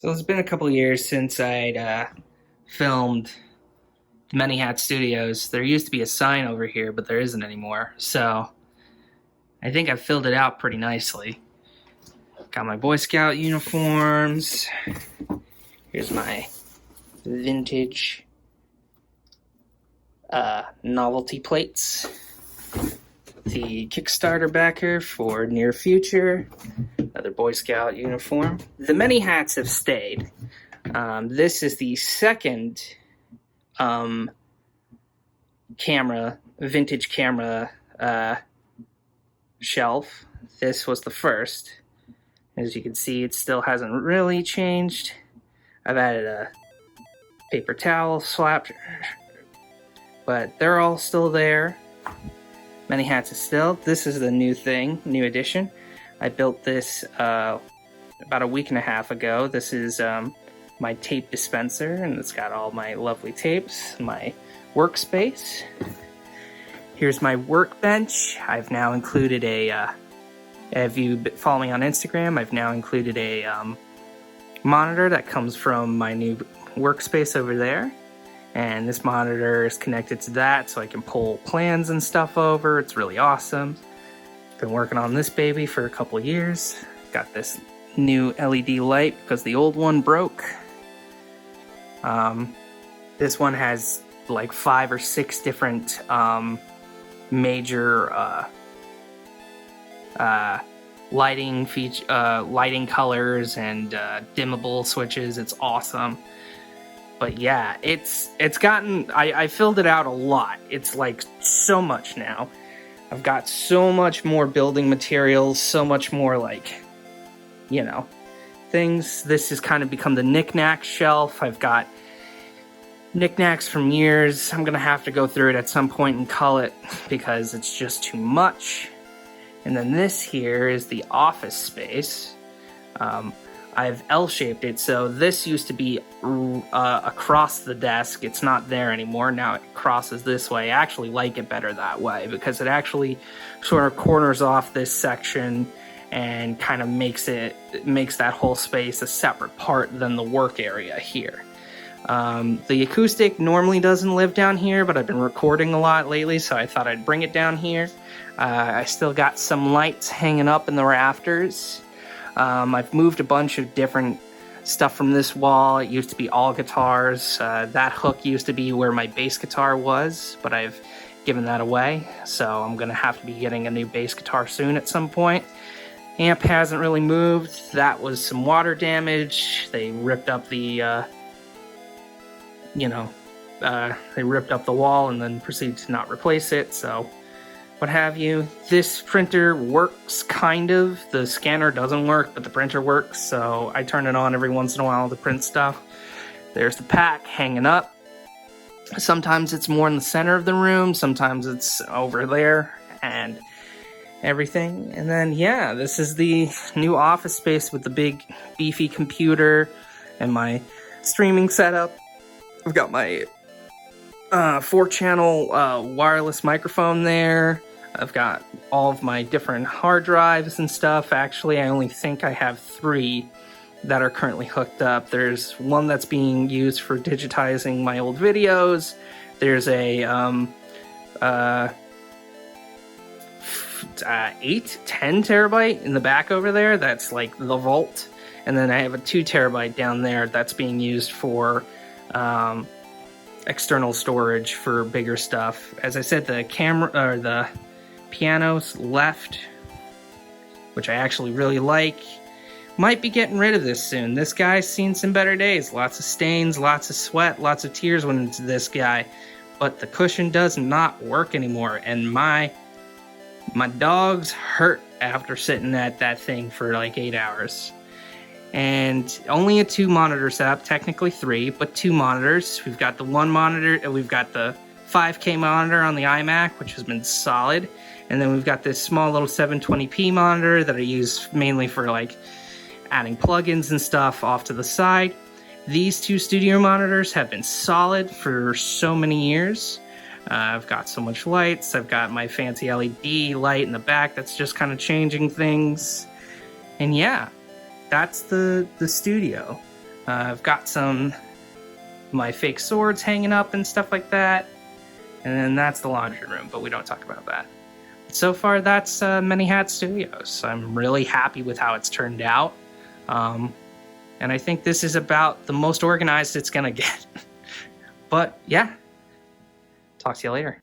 So it's been a couple of years since I'd filmed Many Hat Studios. There used to be a sign over here, but there isn't anymore. So I think I've filled it out pretty nicely. Got my Boy Scout uniforms. Here's my vintage novelty plates. The Kickstarter backer for Near Future. Another Boy Scout uniform. The many hats have stayed. This is the second vintage camera shelf. This was the first. As you can see, it still hasn't really changed. I've added a paper towel swap, but they're all still there. Many hats is still. This is the new thing, new addition. I built this about a week and a half ago. This is my tape dispenser, and it's got all my lovely tapes, my workspace. Here's my workbench. I've now included if you follow me on Instagram, I've now included a monitor that comes from my new workspace over there. And this monitor is connected to that, so I can pull plans and stuff over. It's really awesome. Been working on this baby for a couple of years. Got this new LED light because the old one broke. This one has like 5 or 6 different major lighting colors and dimmable switches. It's awesome. But yeah, it's gotten, I filled it out a lot. It's like so much now. I've got so much more building materials, so much more like, things. This has kind of become the knickknack shelf. I've got knickknacks from years. I'm gonna have to go through it at some point and cull it because it's just too much. And then this here is the office space. I've L-shaped it, so this used to be across the desk. It's not there anymore. Now it crosses this way. I actually like it better that way because it actually sort of corners off this section and kind of makes that whole space a separate part than the work area here. The acoustic normally doesn't live down here, but I've been recording a lot lately, so I thought I'd bring it down here. I still got some lights hanging up in the rafters. I've moved a bunch of different stuff from this wall. It used to be all guitars. That hook used to be where my bass guitar was, but I've given that away, so I'm gonna have to be getting a new bass guitar soon at some point. Amp hasn't really moved. That was some water damage. They ripped up the they ripped up the wall and then proceeded to not replace it, so what have you. This printer works, kind of. The scanner doesn't work, but the printer works, so I turn it on every once in a while to print stuff. There's the pack hanging up. Sometimes it's more in the center of the room, sometimes it's over there, and everything. And then, yeah, this is the new office space with the big, beefy computer and my streaming setup. I've got my 4-channel wireless microphone there. I've got all of my different hard drives and stuff. Actually, I only think I have 3 that are currently hooked up. There's one that's being used for digitizing my old videos. There's a 10 terabyte in the back over there. That's like the vault. And then I have a 2 terabyte down there that's being used for external storage for bigger stuff. As I said, the piano's left, which I actually really like. Might be getting rid of this soon. This guy's seen some better days. Lots of stains, lots of sweat, lots of tears went into this guy. But the cushion does not work anymore, and my dogs hurt after sitting at that thing for like 8 hours. And only a 2 monitor setup, technically 3, but 2 monitors. We've got the 1 monitor, we've got the 5K monitor on the iMac, which has been solid. And then we've got this small little 720p monitor that I use mainly for like adding plugins and stuff off to the side. These 2 studio monitors have been solid for so many years. I've got so much lights. I've got my fancy LED light in the back that's just kind of changing things. And yeah, that's the studio. I've got some my fake swords hanging up and stuff like that. And then that's the laundry room, but we don't talk about that. So far, that's Many Hat Studios. I'm really happy with how it's turned out. And I think this is about the most organized it's gonna get. But yeah, talk to you later.